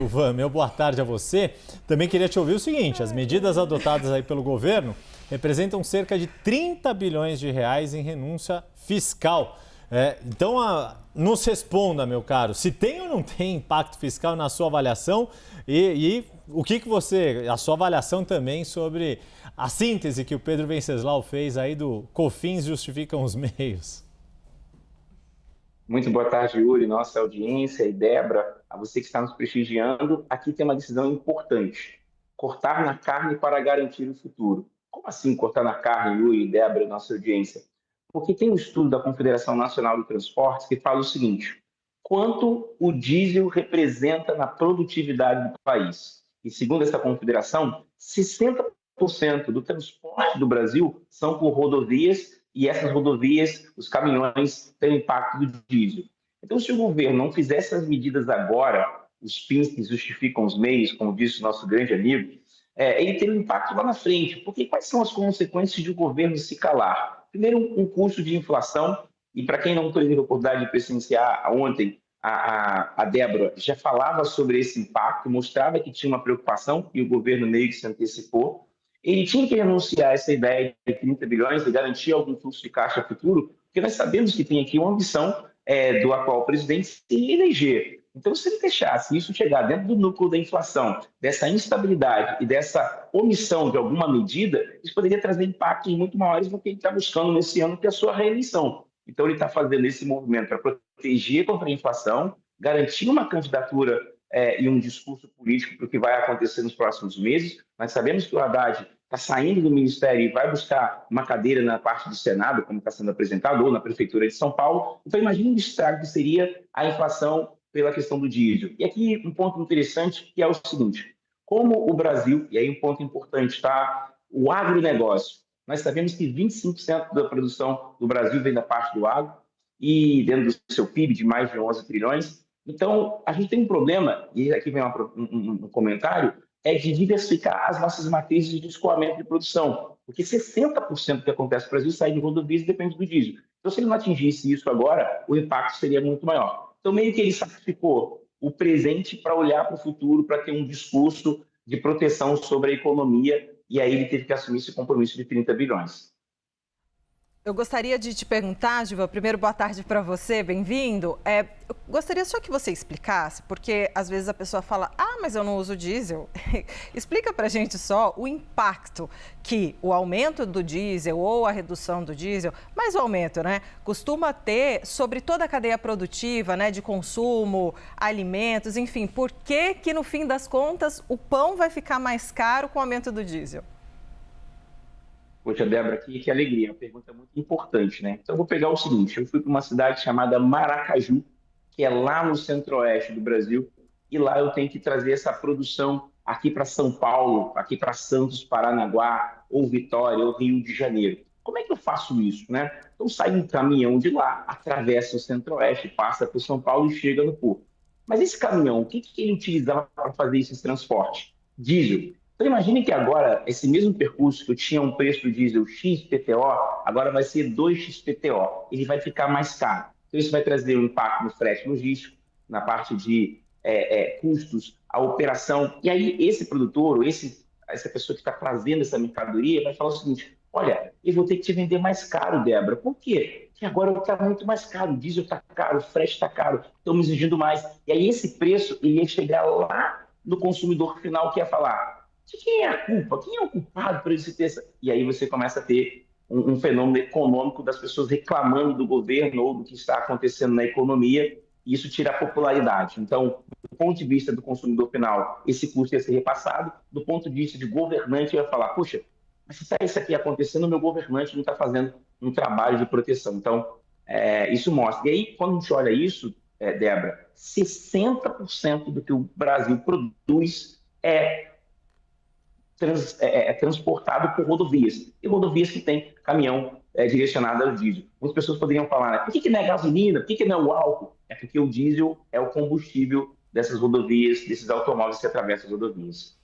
Ivan, meu boa tarde a você. Também queria te ouvir o seguinte: as medidas adotadas aí pelo governo representam cerca de 30 bilhões de reais em renúncia fiscal. Então, nos responda, meu caro, se tem ou não tem impacto fiscal na sua avaliação e o que você, a sua avaliação também sobre a síntese que o Pedro Venceslau fez aí do COFINS justificam os meios. Muito boa tarde, Yuri, nossa audiência e Débora, a você que está nos prestigiando. Aqui tem uma decisão importante: cortar na carne para garantir o futuro. Como assim cortar na carne, Yuri, Débora, nossa audiência? Porque tem um estudo da Confederação Nacional de Transportes que fala o seguinte: quanto o diesel representa na produtividade do país. E segundo essa confederação, 60% do transporte do Brasil são por rodovias e essas rodovias, os caminhões, têm impacto do diesel. Então, se o governo não fizesse as medidas agora, os fins que justificam os meios, como disse o nosso grande amigo, ele teria um impacto lá na frente. Porque quais são as consequências de o governo se calar? Primeiro, um custo de inflação, e para quem não teve a oportunidade de presenciar ontem, a Débora já falava sobre esse impacto, mostrava que tinha uma preocupação e o governo meio que se antecipou. Ele tinha que renunciar a essa ideia de 30 bilhões e garantir algum fluxo de caixa futuro, porque nós sabemos que tem aqui uma ambição do atual presidente se eleger. Então, se ele deixasse isso chegar dentro do núcleo da inflação, dessa instabilidade e dessa omissão de alguma medida, isso poderia trazer impactos muito maiores do que ele está buscando nesse ano, que é a sua reeleição. Então, ele está fazendo esse movimento para proteger contra a inflação, garantir uma candidatura e um discurso político para o que vai acontecer nos próximos meses. Nós sabemos que o Haddad está saindo do Ministério e vai buscar uma cadeira na parte do Senado, como está sendo apresentado, ou na Prefeitura de São Paulo. Então, imagine o estrago que seria a inflação pela questão do diesel. E aqui um ponto interessante, que é o seguinte: como o Brasil, e aí um ponto importante, tá? O agronegócio. Nós sabemos que 25% da produção do Brasil vem da parte do agro, e dentro do seu PIB de mais de 11 trilhões. Então, a gente tem um problema, e aqui vem um comentário, é de diversificar as nossas matrizes de escoamento de produção, porque 60% do que acontece no Brasil sai de rodovias e depende do diesel. Então, se ele não atingisse isso agora, o impacto seria muito maior. Então, meio que ele sacrificou o presente para olhar para o futuro, para ter um discurso de proteção sobre a economia, e aí ele teve que assumir esse compromisso de 30 bilhões. Eu gostaria de te perguntar, Giva, primeiro, boa tarde para você, bem-vindo. Eu gostaria só que você explicasse, porque às vezes a pessoa fala, mas eu não uso diesel. Explica para a gente só o impacto que o aumento do diesel ou a redução do diesel, mas o aumento, né, costuma ter sobre toda a cadeia produtiva, né, de consumo, alimentos, enfim. Por que no fim das contas o pão vai ficar mais caro com o aumento do diesel? Poxa, Débora, que alegria, uma pergunta muito importante, né? Então, eu vou pegar o seguinte: eu fui para uma cidade chamada Maracaju, que é lá no centro-oeste do Brasil, e lá eu tenho que trazer essa produção aqui para São Paulo, aqui para Santos, Paranaguá, ou Vitória, ou Rio de Janeiro. Como é que eu faço isso, né? Então, sai um caminhão de lá, atravessa o centro-oeste, passa por São Paulo e chega no porto. Mas esse caminhão, o que ele utilizava para fazer esse transporte? Diesel. Então, imagine que agora, esse mesmo percurso que eu tinha um preço do diesel XPTO, agora vai ser 2XPTO. Ele vai ficar mais caro. Então, isso vai trazer um impacto no frete logístico, na parte de custos, a operação. E aí, esse produtor, essa pessoa que está trazendo essa mercadoria, vai falar o seguinte: olha, eu vou ter que te vender mais caro, Débora. Por quê? Porque agora está muito mais caro, o diesel está caro, o frete está caro, estão me exigindo mais. E aí, esse preço ele ia chegar lá no consumidor final, que ia falar: de quem é a culpa? Quem é o culpado por isso ter essa... E aí você começa a ter um fenômeno econômico das pessoas reclamando do governo ou do que está acontecendo na economia, e isso tira a popularidade. Então, do ponto de vista do consumidor final, esse custo ia ser repassado. Do ponto de vista de governante, ia falar: puxa, mas se está isso aqui acontecendo, o meu governante não está fazendo um trabalho de proteção. Então, isso mostra. E aí, quando a gente olha isso, Débora, 60% do que o Brasil produz é transportado por rodovias, e rodovias que têm caminhão direcionado ao diesel. Muitas pessoas poderiam falar, né, por que não é gasolina, por que não é o álcool? É porque o diesel é o combustível dessas rodovias, desses automóveis que atravessam as rodovias.